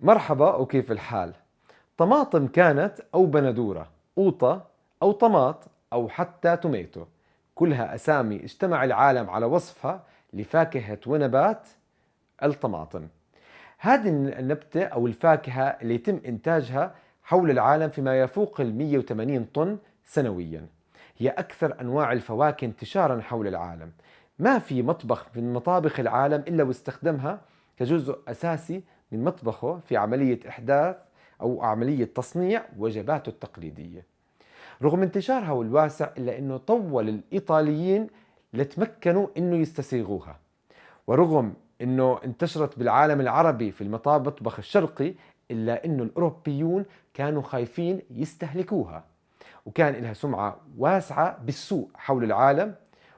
مرحبا وكيف الحال؟ طماطم كانت أو بندورة، قوطة أو طماط أو حتى توميتو، كلها أسامي اجتمع العالم على وصفها لفاكهة ونبات الطماطم. هذه النبتة أو الفاكهة اللي يتم إنتاجها حول العالم فيما يفوق 180 طن سنويا. هي أكثر أنواع الفواكه انتشارا حول العالم. ما في مطبخ من مطابخ العالم إلا واستخدمها كجزء أساسي من مطبخه في عملية إحداث أو عملية تصنيع وجباته التقليدية. رغم انتشارها الواسع إلا أنه طول الإيطاليين لتمكنوا أنه يستسيغوها، ورغم أنه انتشرت بالعالم العربي في المطبخ الشرقي إلا أنه الأوروبيون كانوا خايفين يستهلكوها، وكان لها سمعة واسعة بالسوق حول العالم،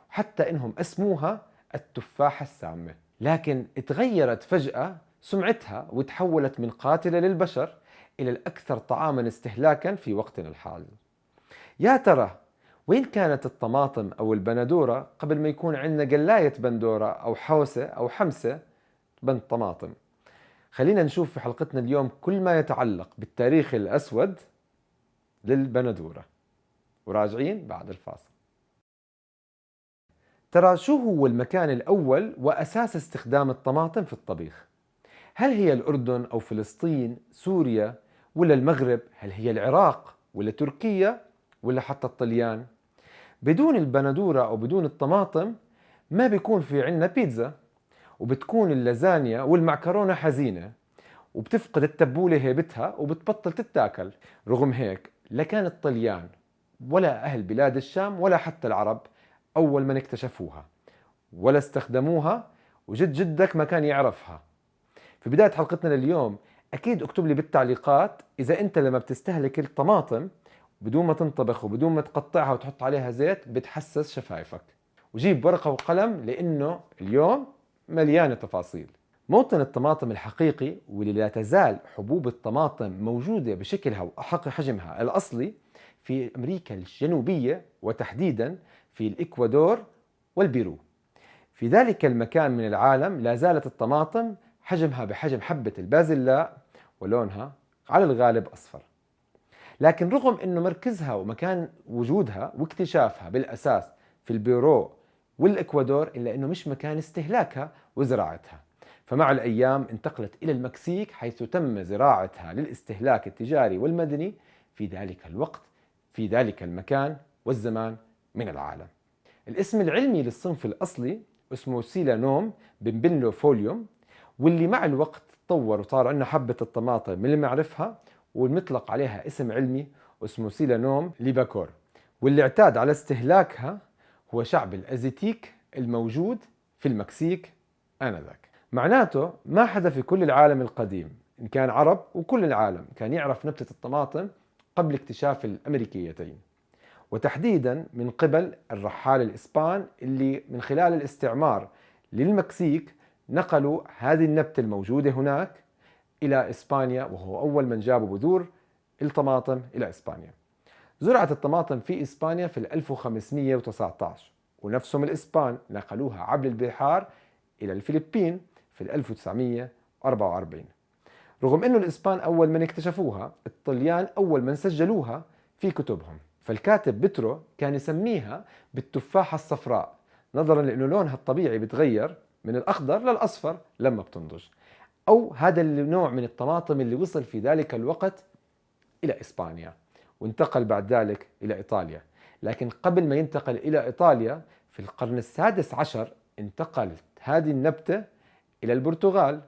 حتى إنهم أسموها التفاحة السامة. لكن تغيرت فجأة سمعتها وتحولت من قاتلة للبشر إلى الأكثر طعاما استهلاكا في وقتنا الحالي. يا ترى وين كانت الطماطم أو البندورة قبل ما يكون عندنا قلاية بندورة أو حوسة أو حمسة بند طماطم؟ خلينا نشوف في حلقتنا اليوم كل ما يتعلق بالتاريخ الأسود للبندورة، وراجعين بعد الفاصل. ترى شو هو المكان الأول وأساس استخدام الطماطم في الطبيخ؟ هل هي الأردن أو فلسطين، سوريا، ولا المغرب؟ هل هي العراق ولا تركيا ولا حتى الطليان؟ بدون البندورة أو بدون الطماطم ما بيكون في عنا بيتزا، وبتكون اللازانيا والمعكرونة حزينة، وبتفقد التبولة هيبتها وبتبطل تتاكل. رغم هيك لا كان الطليان ولا أهل بلاد الشام ولا حتى العرب أول من اكتشفوها ولا استخدموها، وجد جدك ما كان يعرفها. في بداية حلقتنا لليوم أكيد اكتب لي بالتعليقات إذا أنت لما بتستهلك الطماطم بدون ما تنطبخ وبدون ما تقطعها وتحط عليها زيت بتحسس شفايفك. وجيب ورقة وقلم لأنه اليوم مليانة تفاصيل. موطن الطماطم الحقيقي واللي لا تزال حبوب الطماطم موجودة بشكلها وأحق حجمها الأصلي في أمريكا الجنوبية، وتحديدا في الإكوادور والبيرو. في ذلك المكان من العالم لا زالت الطماطم حجمها بحجم حبة البازلاء ولونها على الغالب أصفر. لكن رغم أنه مركزها ومكان وجودها واكتشافها بالأساس في البيرو والإكوادور، إلا أنه مش مكان استهلاكها وزراعتها. فمع الأيام انتقلت إلى المكسيك حيث تم زراعتها للاستهلاك التجاري والمدني في ذلك الوقت في ذلك المكان والزمان من العالم. الاسم العلمي للصنف الأصلي اسمه سيلانوم بمبنلوفوليوم، واللي مع الوقت تطور وصار عندنا حبة الطماطم من اللي بنعرفها والمطلق عليها اسم علمي اسمه سيلانوم ليباكور، واللي اعتاد على استهلاكها هو شعب الأزيتيك الموجود في المكسيك آنذاك. معناته ما حدا في كل العالم القديم إن كان عرب وكل العالم كان يعرف نبتة الطماطم قبل اكتشاف الأمريكيتين، وتحديدا من قبل الرحال الإسبان اللي من خلال الاستعمار للمكسيك نقلوا هذه النبتة الموجودة هناك إلى إسبانيا، وهو أول من جابوا بذور الطماطم إلى إسبانيا. زرعت الطماطم في إسبانيا في 1519، ونفسهم الإسبان نقلوها عبر البحار إلى الفلبين في 1944. رغم أنه الإسبان أول من اكتشفوها، الطليان أول من سجلوها في كتبهم. فالكاتب بترو كان يسميها بالتفاحة الصفراء نظرا لأنه لونها الطبيعي بتغير من الأخضر للأصفر لما بتنضج. أو هذا النوع من الطماطم اللي وصل في ذلك الوقت إلى إسبانيا وانتقل بعد ذلك إلى إيطاليا. لكن قبل ما ينتقل إلى إيطاليا في القرن السادس عشر انتقلت هذه النبتة إلى البرتغال.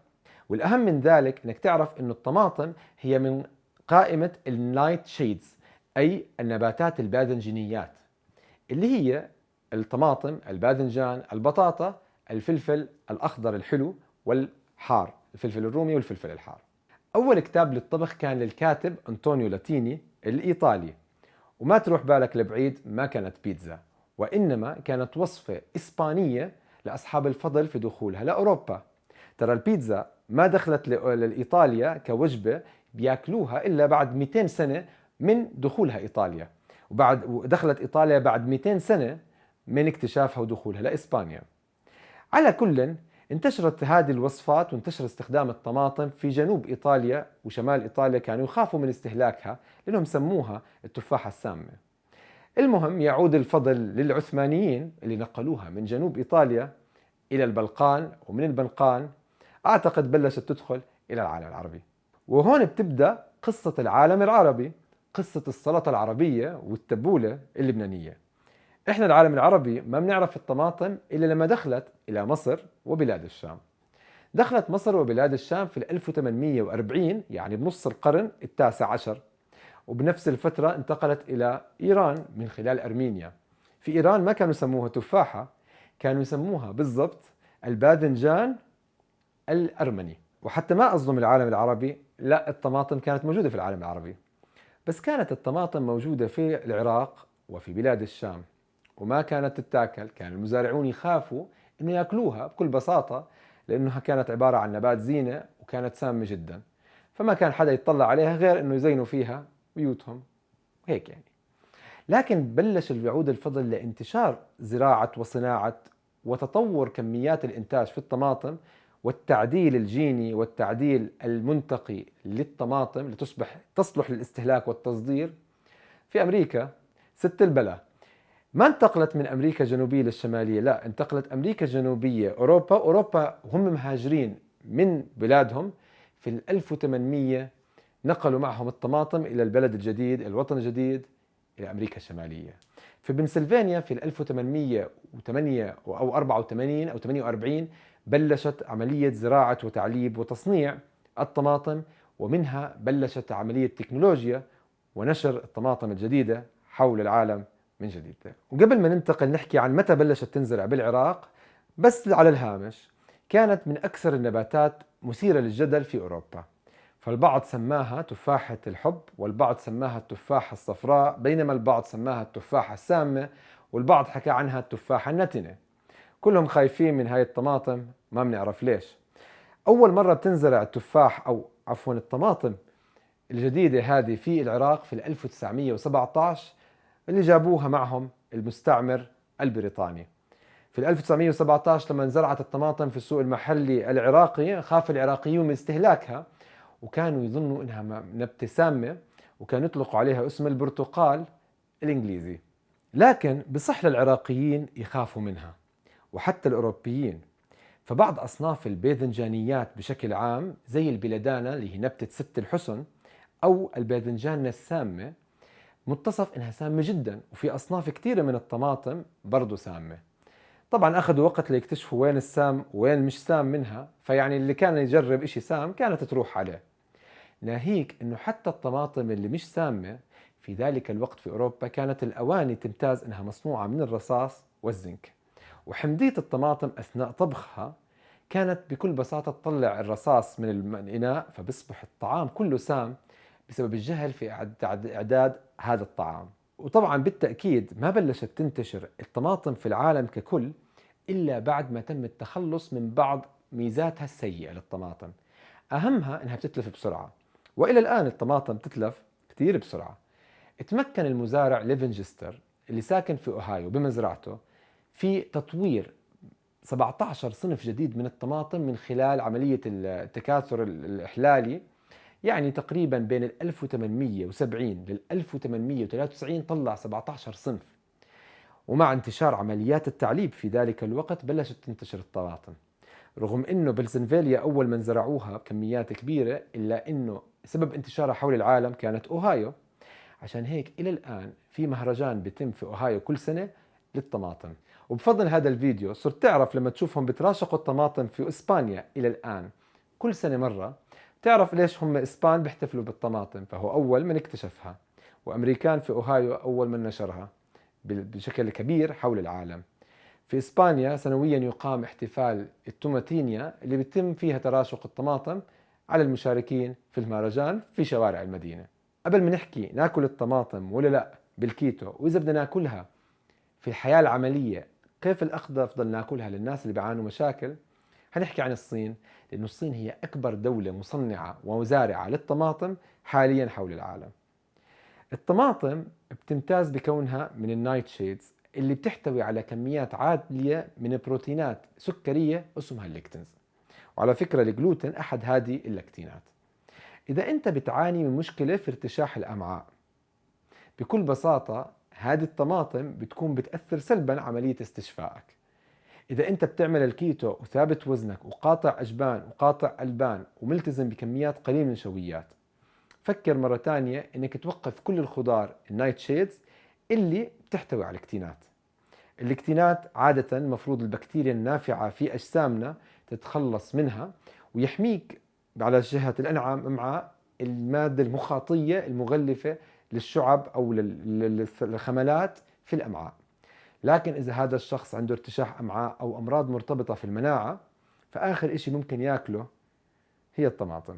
والأهم من ذلك أنك تعرف أن الطماطم هي من قائمة النايت شيدز، أي النباتات الباذنجانيات، اللي هي الطماطم، الباذنجان، البطاطا، الفلفل الأخضر الحلو والحار، الفلفل الرومي والفلفل الحار. أول كتاب للطبخ كان للكاتب أنطونيو لاتيني الإيطالي، وما تروح بالك لبعيد ما كانت بيتزا، وإنما كانت وصفة إسبانية لأصحاب الفضل في دخولها لأوروبا. ترى البيتزا ما دخلت لإيطاليا كوجبة بياكلوها إلا بعد 200 سنة من دخولها إيطاليا، ودخلت إيطاليا بعد 200 سنة من اكتشافها ودخولها لإسبانيا. على كل انتشرت هذه الوصفات وانتشر استخدام الطماطم في جنوب إيطاليا وشمال إيطاليا، كانوا يخافوا من استهلاكها لأنهم سموها التفاحة السامة. المهم يعود الفضل للعثمانيين اللي نقلوها من جنوب إيطاليا إلى البلقان، ومن البلقان أعتقد بلشت تدخل إلى العالم العربي. وهون بتبدأ قصة العالم العربي، قصة السلطة العربية والتبولة اللبنانية. إحنا العالم العربي ما بنعرف الطماطم إلا لما دخلت إلى مصر وبلاد الشام. دخلت مصر وبلاد الشام في 1840، يعني بنص القرن التاسع عشر، وبنفس الفترة انتقلت إلى إيران من خلال أرمينيا. في إيران ما كانوا يسموها تفاحة، كانوا يسموها بالضبط الباذنجان الأرمني. وحتى ما أظلم العالم العربي، لا، الطماطم كانت موجودة في العالم العربي، بس كانت الطماطم موجودة في العراق وفي بلاد الشام، وما كانت تتاكل. كان المزارعون يخافوا إنه يأكلوها بكل بساطة، لأنها كانت عبارة عن نبات زينة وكانت سامة جدا، فما كان حدا يطلع عليها غير إنه يزينوا فيها بيوتهم هيك يعني. لكن بلش يعود الفضل لانتشار زراعة وصناعة وتطور كميات الإنتاج في الطماطم، والتعديل الجيني والتعديل المنطقي للطماطم تصلح للاستهلاك والتصدير في أمريكا. ست البلا ما انتقلت من أمريكا الجنوبية للشمالية، لا، انتقلت أمريكا الجنوبية أوروبا هم مهاجرين من بلادهم في 1800 نقلوا معهم الطماطم إلى البلد الجديد، الوطن الجديد، إلى أمريكا الشمالية. في بنسلفانيا في 1808 أو 84 أو 48 بلشت عملية زراعة وتعليب وتصنيع الطماطم، ومنها بلشت عملية تكنولوجيا ونشر الطماطم الجديدة حول العالم من جديد. وقبل ما ننتقل نحكي عن متى بلشت تنزرع بالعراق، بس على الهامش، كانت من أكثر النباتات مثيرة للجدل في أوروبا. فالبعض سماها تفاحة الحب، والبعض سماها التفاحة الصفراء، بينما البعض سماها التفاحة السامة، والبعض حكى عنها التفاحة النتنة. كلهم خايفين من هاي الطماطم، ما بنعرف ليش. أول مرة بتنزرع التفاح أو عفوا الطماطم الجديدة هذه في العراق في 1917، اللي جابوها معهم المستعمر البريطاني. في 1917 لما انزرعت الطماطم في السوق المحلي العراقي، خاف العراقيون من استهلاكها، وكانوا يظنوا انها نبتة سامة، وكانوا يطلقوا عليها اسم البرتقال الانجليزي. لكن بصح للعراقيين يخافوا منها، وحتى الأوروبيين. فبعض أصناف الباذنجانيات بشكل عام زي البلدانة اللي هي نبتة ست الحسن، أو الباذنجانة السامة، متصف إنها سامة جدا، وفي أصناف كثيرة من الطماطم برضو سامة. طبعا أخذوا وقت ليكتشفوا وين السام وين مش سام منها، فيعني اللي كان يجرب إشي سام كانت تروح عليه. ناهيك إنه حتى الطماطم اللي مش سامة في ذلك الوقت في أوروبا كانت الأواني تمتاز إنها مصنوعة من الرصاص والزنك، وحمضية الطماطم أثناء طبخها كانت بكل بساطة تطلع الرصاص من الإناء، فبصبح الطعام كله سام بسبب الجهل في إعداد هذا الطعام. وطبعا بالتأكيد ما بلشت تنتشر الطماطم في العالم ككل إلا بعد ما تم التخلص من بعض ميزاتها السيئة للطماطم، أهمها أنها بتتلف بسرعة، وإلى الآن الطماطم تتلف كتير بسرعة. تمكن المزارع ليفنجستر اللي ساكن في أوهايو بمزرعته في تطوير 17 صنف جديد من الطماطم من خلال عملية التكاثر الإحلالي، يعني تقريبا بين 1870 لل 1893 طلع 17 صنف. ومع انتشار عمليات التعليب في ذلك الوقت بلشت تنتشر الطماطم، رغم انه بنسلفانيا اول من زرعوها بكميات كبيرة، الا انه سبب انتشارها حول العالم كانت اوهايو. عشان هيك الى الان في مهرجان بيتم في اوهايو كل سنة للطماطم. وبفضل هذا الفيديو صرت تعرف لما تشوفهم بتراشقوا الطماطم في اسبانيا الى الان كل سنة مرة، تعرف ليش هم اسبان بيحتفلوا بالطماطم، فهو اول من اكتشفها، وامريكان في اوهايو اول من نشرها بشكل كبير حول العالم. في إسبانيا سنويا يقام احتفال التوماتينيا اللي بيتم فيها تراشق الطماطم على المشاركين في المهرجان في شوارع المدينة. قبل ما نحكي ناكل الطماطم ولا لا بالكيتو، وإذا بدنا ناكلها في الحياة العملية كيف الأفضل ناكلها للناس اللي بيعانوا مشاكل، هنحكي عن الصين، لأن الصين هي أكبر دولة مصنعة ومزارعة للطماطم حاليا حول العالم. الطماطم بتمتاز بكونها من النايت شيدز، اللي بتحتوي على كميات عالية من بروتينات سكرية اسمها الليكتنز. وعلى فكرة الجلوتين أحد هذه اللاكتينات. إذا أنت بتعاني من مشكلة في ارتشاح الأمعاء، بكل بساطة هذه الطماطم بتكون بتأثر سلبا عملية استشفائك. إذا أنت بتعمل الكيتو وثابت وزنك وقاطع أجبان وقاطع ألبان وملتزم بكميات قليلة من النشويات، فكر مرة تانية إنك توقف كل الخضار النايت شيدز اللي بتحتوي على الكتينات. الكتينات عادة المفروض البكتيريا النافعة في أجسامنا تتخلص منها ويحميك على جهة الأنعام مع المادة المخاطية المغلفة للشعب أو للخملات في الأمعاء. لكن إذا هذا الشخص عنده ارتشاح أمعاء أو أمراض مرتبطة في المناعة، فآخر إشي ممكن يأكله هي الطماطم.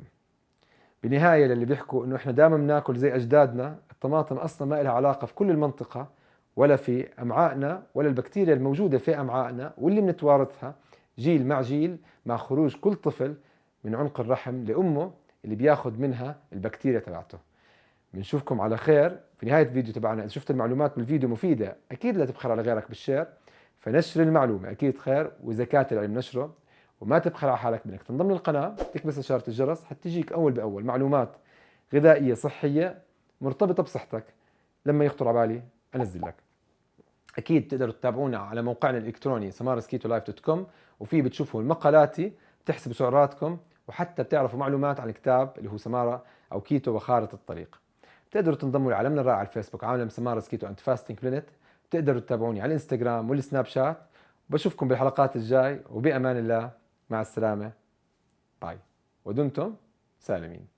بنهاية للي بيحكوا إنه إحنا دائما بناكل زي أجدادنا، الطماطم أصلا ما لها علاقة في كل المنطقة ولا في أمعائنا ولا البكتيريا الموجودة في أمعائنا واللي بنتوارثها جيل مع جيل مع خروج كل طفل من عنق الرحم لأمه اللي بياخد منها البكتيريا تبعته. بنشوفكم على خير في نهاية الفيديو تبعنا. إذا شفت المعلومات بالفيديو مفيدة أكيد لا تبخل على غيرك بالشير، فنشر المعلومة أكيد خير، وإذا كانت العلم نشره. وما تبخل على حالك بأنك تنضم للقناة، تكبس إشارة الجرس حتى تجيك أول بأول معلومات غذائية صحية مرتبطة بصحتك لما يخطر على بالي أنزل لك. أكيد تقدروا تتابعونا على موقعنا الإلكتروني samarasketolife.com، وفيه بتشوفوا مقالاتي، تحسبوا سعراتكم، وحتى بتعرفوا معلومات عن الكتاب اللي هو سمارة أو كيتو وخارطة الطريق. بتقدروا تنضموا لعالمنا الرائع على الفيسبوك عالم سمارة كيتو أند فاستنج بلانت. بتقدروا تتابعوني على الانستغرام والسناب شات. بشوفكم بالحلقات الجاي وبأمان الله. مع السلامة. باي ودمتم سالمين.